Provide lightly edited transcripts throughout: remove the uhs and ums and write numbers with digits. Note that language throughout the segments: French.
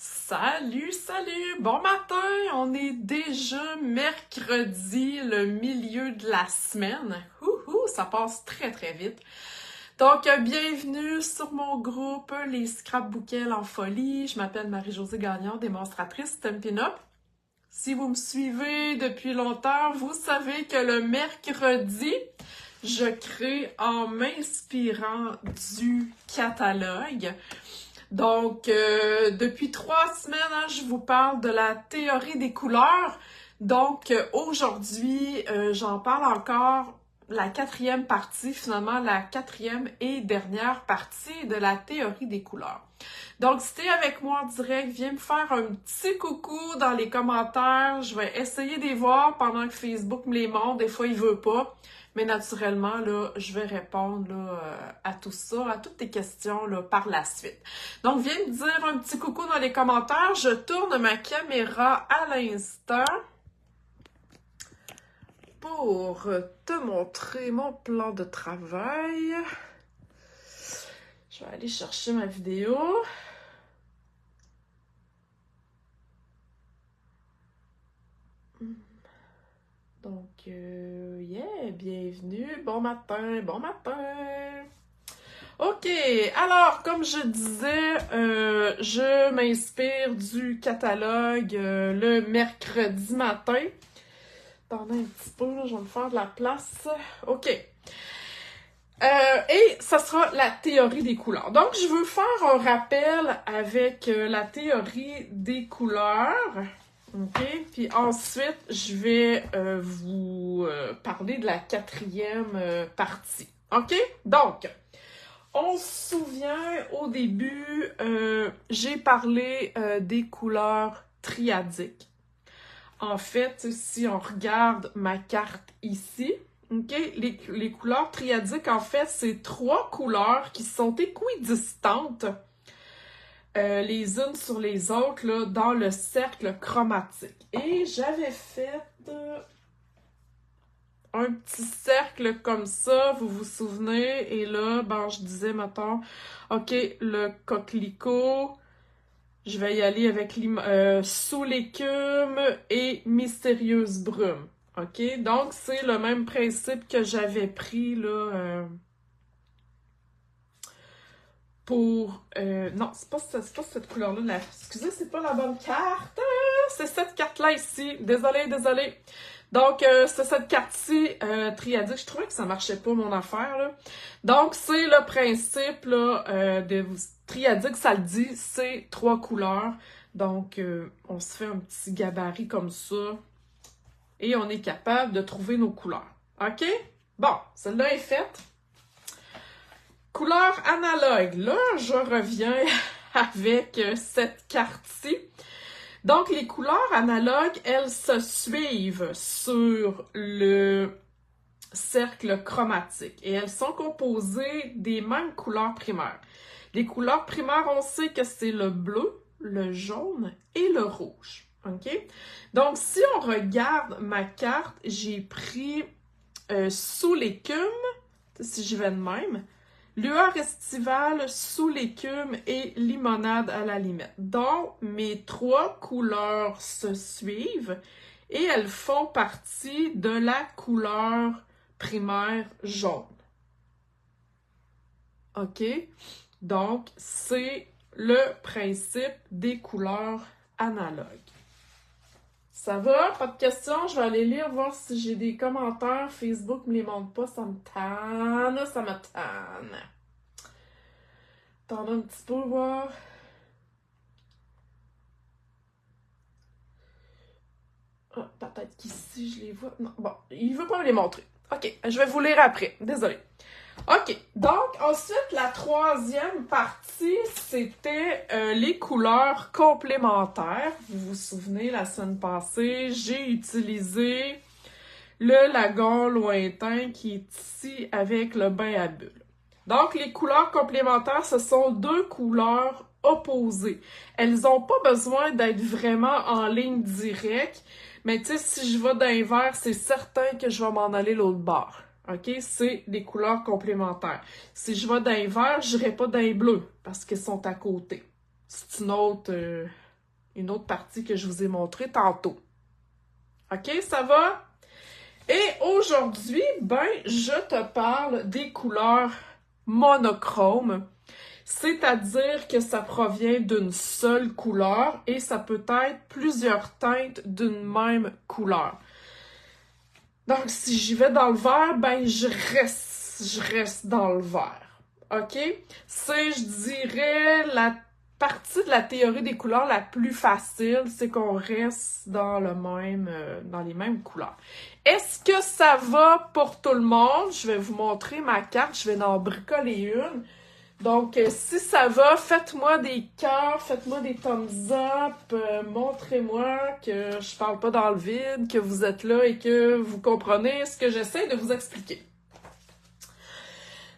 Salut, salut! Bon matin! On est déjà mercredi, le milieu de la semaine. Ça passe très très vite. Donc, bienvenue sur mon groupe Les Scrapbookels en folie. Je m'appelle Marie-Josée Gagnon, démonstratrice Stampin' Up. Si vous me suivez depuis longtemps, vous savez que le mercredi, je crée en m'inspirant du catalogue. Donc, depuis 3 semaines, je vous parle de la théorie des couleurs. Donc, aujourd'hui, j'en parle encore la 4e partie, finalement la 4e et dernière partie de la théorie des couleurs. Donc, si t'es avec moi en direct, viens me faire un petit coucou dans les commentaires. Je vais essayer de les voir pendant que Facebook me les montre. Des fois, il veut pas. Mais naturellement, là, je vais répondre là, à tout ça, à toutes tes questions là, par la suite. Donc, viens me dire un petit coucou dans les commentaires. Je tourne ma caméra à l'instant pour te montrer mon plan de travail. Je vais aller chercher ma vidéo. Donc, bienvenue, bon matin, bon matin! OK, alors, comme je disais, je m'inspire du catalogue le mercredi matin. Attendez un petit peu, là, je vais me faire de la place. OK. Et ça sera la théorie des couleurs. Donc, je veux faire un rappel avec la théorie des couleurs. OK? Puis ensuite, je vais vous parler de la 4e partie. OK? Donc, on se souvient au début, j'ai parlé des couleurs triadiques. En fait, si on regarde ma carte ici, OK? Les couleurs triadiques, en fait, c'est 3 couleurs qui sont équidistantes les unes sur les autres là, dans le cercle chromatique. Et j'avais fait un petit cercle comme ça, vous vous souvenez? Et là, ben, je disais, mettons, OK, le coquelicot, je vais y aller avec sous l'écume et mystérieuse brume. OK? Donc, c'est le même principe que j'avais pris, là, pour... non, c'est pas cette couleur-là. Excusez, c'est pas la bonne carte. C'est cette carte-là ici. Désolée. Donc, c'est cette carte-ci triadique. Je trouvais que ça marchait pas, mon affaire, là. Donc, c'est le principe, là, de triadique, ça le dit, c'est 3 couleurs. Donc, on se fait un petit gabarit comme ça. Et on est capable de trouver nos couleurs. OK? Bon, celle-là est faite. Couleur analogue. Là, je reviens avec cette carte-ci. Donc, les couleurs analogues, elles se suivent sur le cercle chromatique et elles sont composées des mêmes couleurs primaires. Les couleurs primaires, on sait que c'est le bleu, le jaune et le rouge. OK? Donc, si on regarde ma carte, j'ai pris sous l'écume, si je vais de même, lueur estivale, sous l'écume et limonade à la limette. Donc, mes 3 couleurs se suivent et elles font partie de la couleur primaire jaune. OK? Donc, c'est le principe des couleurs analogues. Ça va? Pas de questions? Je vais aller lire, voir si j'ai des commentaires. Facebook me les montre pas, ça me tanne, ça me tanne. Attendez un petit peu, voir. Ah, peut-être qu'ici, je les vois. Non, bon, il veut pas me les montrer. OK, je vais vous lire après. Désolée. OK, donc ensuite, la 3e partie, c'était les couleurs complémentaires. Vous vous souvenez, la semaine passée, j'ai utilisé le lagon lointain qui est ici avec le bain à bulles. Donc, les couleurs complémentaires, ce sont 2 couleurs opposées. Elles n'ont pas besoin d'être vraiment en ligne directe, mais tu sais, si je vais d'un vert, c'est certain que je vais m'en aller l'autre bord. OK? C'est des couleurs complémentaires. Si je vais d'un vert, je n'irai pas d'un bleu parce qu'ils sont à côté. C'est une autre une autre partie que je vous ai montrée tantôt. OK, ça va? Et aujourd'hui, je te parle des couleurs monochromes, c'est-à-dire que ça provient d'une seule couleur et ça peut être plusieurs teintes d'une même couleur. Donc, si j'y vais dans le vert, je reste dans le vert. OK? C'est, je dirais, la partie de la théorie des couleurs la plus facile, c'est qu'on reste dans dans les mêmes couleurs. Est-ce que ça va pour tout le monde? Je vais vous montrer ma carte, je vais en bricoler une. Donc, si ça va, faites-moi des cœurs, faites-moi des thumbs up, montrez-moi que je parle pas dans le vide, que vous êtes là et que vous comprenez ce que j'essaie de vous expliquer.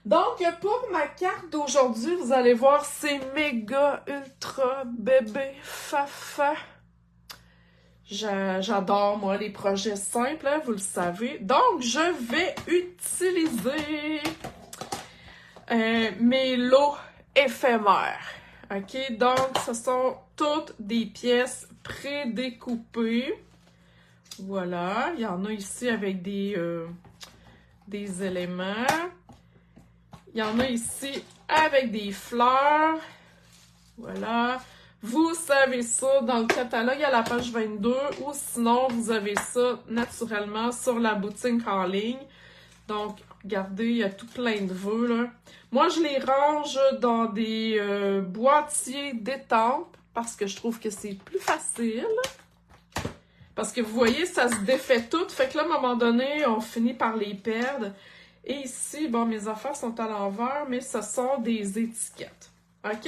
Donc, pour ma carte d'aujourd'hui, vous allez voir, c'est méga, ultra, bébé, fafa. J'adore, moi, les projets simples, hein, vous le savez. Donc, je vais utiliser mes lots éphémères. OK? Donc, ce sont toutes des pièces prédécoupées. Voilà. Il y en a ici avec des éléments. Il y en a ici avec des fleurs. Voilà. Vous savez ça dans le catalogue à la page 22 ou sinon, vous avez ça naturellement sur la boutique en ligne. Donc, regardez, il y a tout plein de vœux, là. Moi, je les range dans des boîtiers d'étampes parce que je trouve que c'est plus facile. Parce que vous voyez, ça se défait tout. Fait que là, à un moment donné, on finit par les perdre. Et ici, bon, mes affaires sont à l'envers, mais ce sont des étiquettes. OK?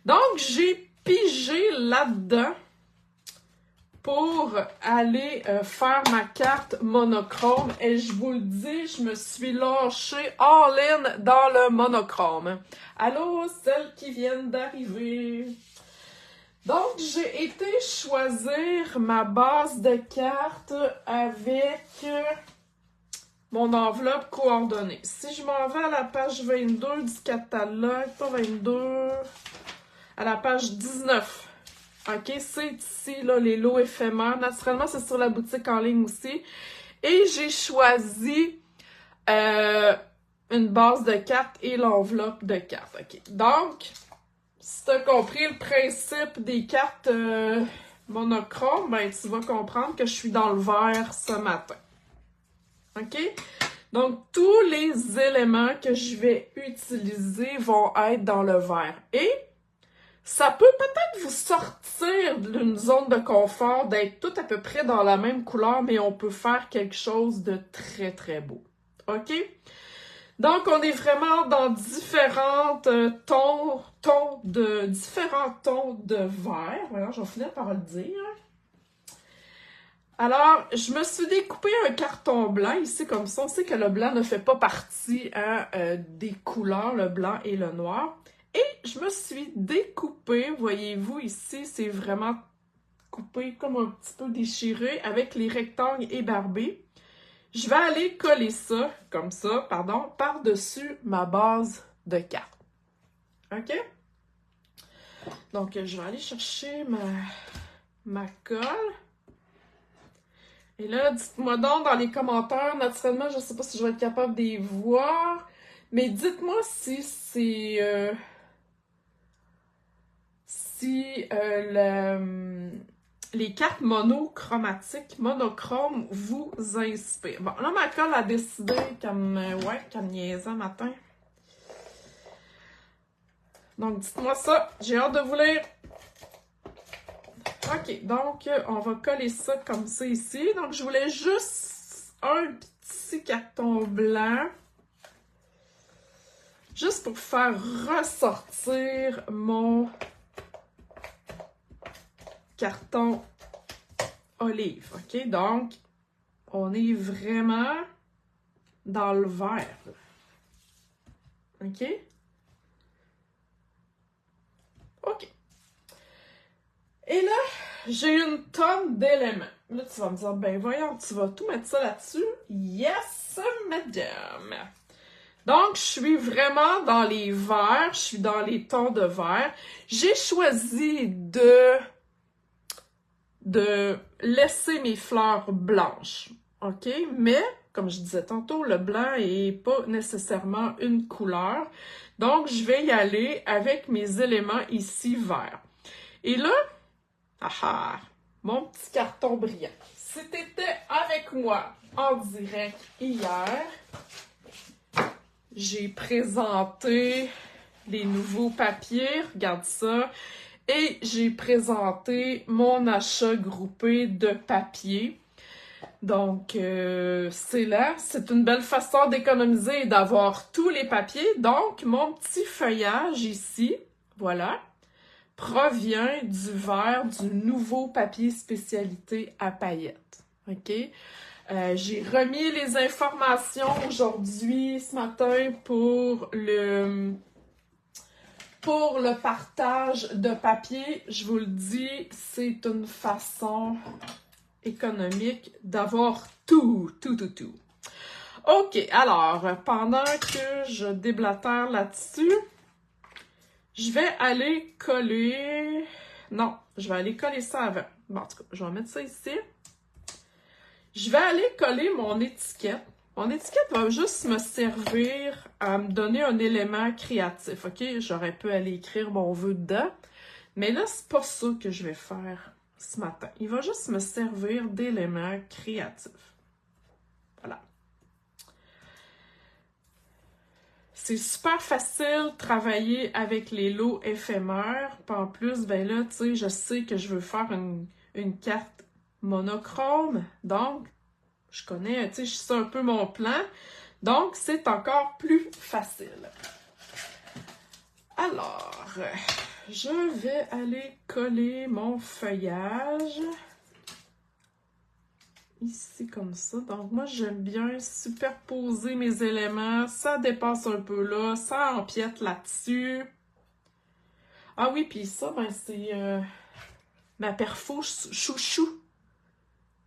Donc, j'ai pigé là-dedans pour aller faire ma carte monochrome. Et je vous le dis, je me suis lâchée all-in dans le monochrome. Allô, celles qui viennent d'arriver. Donc, j'ai été choisir ma base de cartes avec mon enveloppe coordonnée. Si je m'en vais à la page 22 du catalogue, pas 22, à la page 19. OK, c'est ici, là, les lots éphémères. Naturellement, c'est sur la boutique en ligne aussi. Et j'ai choisi une base de cartes et l'enveloppe de cartes. OK, donc, si tu as compris le principe des cartes monochromes, tu vas comprendre que je suis dans le vert ce matin. OK? Donc, tous les éléments que je vais utiliser vont être dans le vert. Et ça peut peut-être vous sortir d'une zone de confort, d'être tout à peu près dans la même couleur, mais on peut faire quelque chose de très, très beau. OK? Donc, on est vraiment dans différents tons de vert. Voilà, je vais finir par le dire. Alors, je me suis découpé un carton blanc ici, comme ça. On sait que le blanc ne fait pas partie des couleurs, le blanc et le noir. Et je me suis découpé, voyez-vous ici, c'est vraiment coupé comme un petit peu déchiré avec les rectangles ébarbés. Je vais aller coller ça, comme ça, par-dessus ma base de cartes. OK? Donc, je vais aller chercher ma colle. Et là, dites-moi donc dans les commentaires, naturellement, je ne sais pas si je vais être capable de les voir, mais dites-moi si c'est... les cartes monochromatiques, monochromes, vous inspirent. Bon, là, ma colle a décidé qu'elle me niaisait matin. Donc, dites-moi ça. J'ai hâte de vous lire. OK, donc, on va coller ça comme ça ici. Donc, je voulais juste un petit carton blanc. Juste pour faire ressortir mon carton olive. OK, donc, on est vraiment dans le vert. OK? OK. Et là, j'ai une tonne d'éléments. Là, tu vas me dire, ben voyons, tu vas tout mettre ça là-dessus? Yes, madame! Donc, je suis vraiment dans les verts, je suis dans les tons de vert. J'ai choisi de de laisser mes fleurs blanches, ok? Mais, comme je disais tantôt, le blanc est pas nécessairement une couleur. Donc, je vais y aller avec mes éléments ici verts. Et là, mon petit carton brillant. Si tu étais avec moi en direct hier, j'ai présenté les nouveaux papiers, regarde ça, et j'ai présenté mon achat groupé de papier. Donc, c'est là, c'est une belle façon d'économiser et d'avoir tous les papiers. Donc, mon petit feuillage ici, voilà, provient du verre du nouveau papier spécialité à paillettes. OK? J'ai remis les informations aujourd'hui, ce matin, pour le partage de papier. Je vous le dis, c'est une façon économique d'avoir tout. OK, alors, pendant que je déblatère là-dessus, je vais aller coller... Non, je vais aller coller ça avant. Bon, en tout cas, je vais mettre ça ici. Je vais aller coller mon étiquette. Mon étiquette va juste me servir à me donner un élément créatif, OK? J'aurais pu aller écrire mon vœu dedans, mais là, c'est pas ça que je vais faire ce matin. Il va juste me servir d'élément créatif. Voilà. C'est super facile de travailler avec les lots éphémères. Puis en plus, ben là, tu sais, je sais que je veux faire une carte monochrome. Donc, je connais, tu sais, je sais un peu mon plan. Donc, c'est encore plus facile. Alors, je vais aller coller mon feuillage. Ici, comme ça. Donc, moi, j'aime bien superposer mes éléments. Ça dépasse un peu là. Ça empiète là-dessus. Ah oui, puis ça, ben, c'est ma perfo chouchou.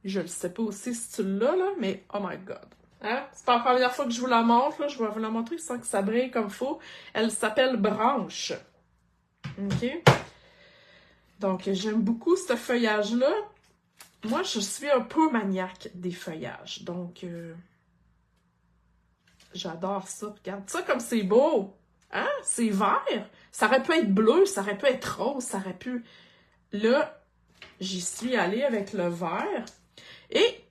Je le sais pas aussi si tu l'as, là, mais oh my God. Hein? C'est pas la première fois que je vous la montre, là. Je vais vous la montrer sans que ça brille comme il faut. Elle s'appelle Branche. OK? Donc, j'aime beaucoup ce feuillage-là. Moi, je suis un peu maniaque des feuillages, donc j'adore ça. Regarde ça comme c'est beau! Hein? C'est vert! Ça aurait pu être bleu, ça aurait pu être rose, ça aurait pu... Là, j'y suis allée avec le vert. Et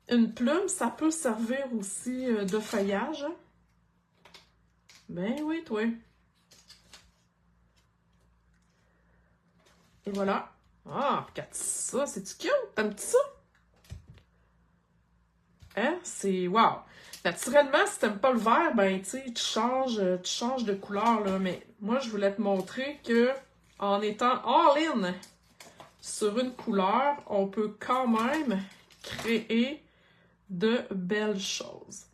une plume, ça peut servir aussi de feuillage. Hein? Ben oui, toi. Et voilà. Ah, regarde ça, c'est-tu cute? T'aimes-tu ça? Hein? C'est wow! Naturellement, si t'aimes pas le vert, ben, tu sais, tu changes de couleur, là. Mais moi, je voulais te montrer que en étant all-in sur une couleur, on peut quand même créer de belles choses.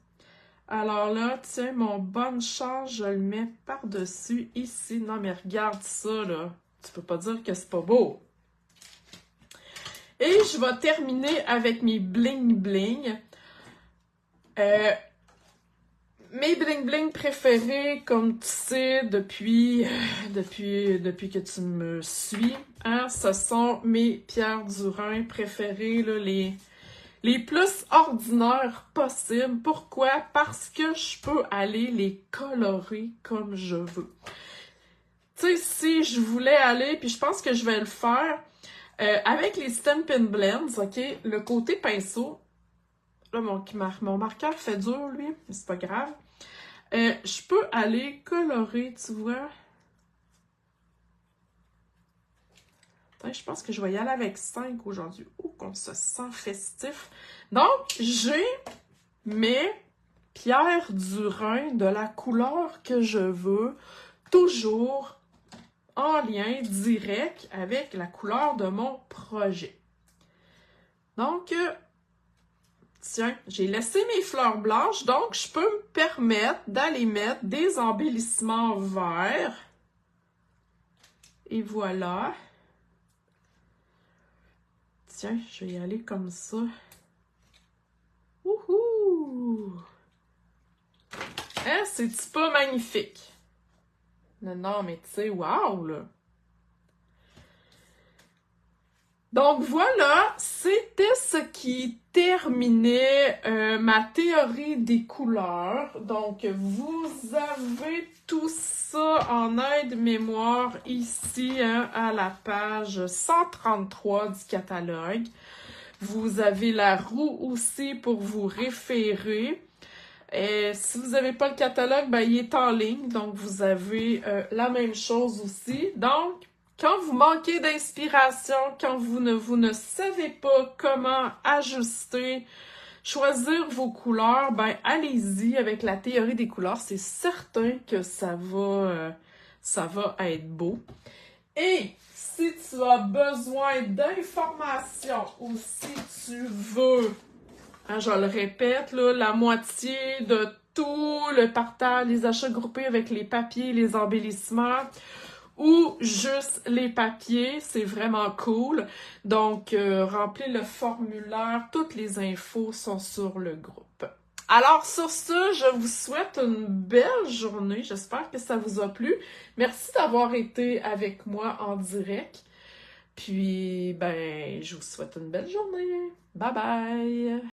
Alors là, tiens, mon bonne chance, je le mets par-dessus ici. Non, mais regarde ça, là. Tu peux pas dire que c'est pas beau. Et je vais terminer avec mes bling-bling. Mes bling-bling préférés, comme tu sais, depuis que tu me suis, hein, ce sont mes pierres du Rhin préférées, là, les plus ordinaires possibles. Pourquoi? Parce que je peux aller les colorer comme je veux. Tu sais, si je voulais aller, puis je pense que je vais le faire, avec les Stampin' Blends, OK, le côté pinceau, là, mon marqueur fait dur, lui, mais c'est pas grave. Je peux aller colorer, tu vois. Attends, je pense que je vais y aller avec 5 aujourd'hui. Oh, qu'on se sent festif. Donc, j'ai mes pierres du Rhin de la couleur que je veux, toujours en lien direct avec la couleur de mon projet. Donc, tiens, j'ai laissé mes fleurs blanches, donc je peux me permettre d'aller mettre des embellissements verts. Et voilà. Tiens, je vais y aller comme ça. Wouhou! Hein, c'est-tu pas magnifique? Non, mais tu sais, wow, là! Donc voilà, c'était ce qui terminait ma théorie des couleurs. Donc vous avez tout ça en aide-mémoire ici à la page 133 du catalogue. Vous avez la roue aussi pour vous référer. Et si vous n'avez pas le catalogue, ben, il est en ligne, donc vous avez la même chose aussi. Donc, quand vous manquez d'inspiration, quand vous ne savez pas comment ajuster, choisir vos couleurs, ben allez-y avec la théorie des couleurs. C'est certain que ça va être beau. Et si tu as besoin d'informations ou si tu veux, hein, je le répète, là, la moitié de tout le partage, les achats groupés avec les papiers, les embellissements, ou juste les papiers, c'est vraiment cool. Donc, remplis le formulaire, toutes les infos sont sur le groupe. Alors, sur ce, je vous souhaite une belle journée. J'espère que ça vous a plu. Merci d'avoir été avec moi en direct. Puis, ben, je vous souhaite une belle journée. Bye bye!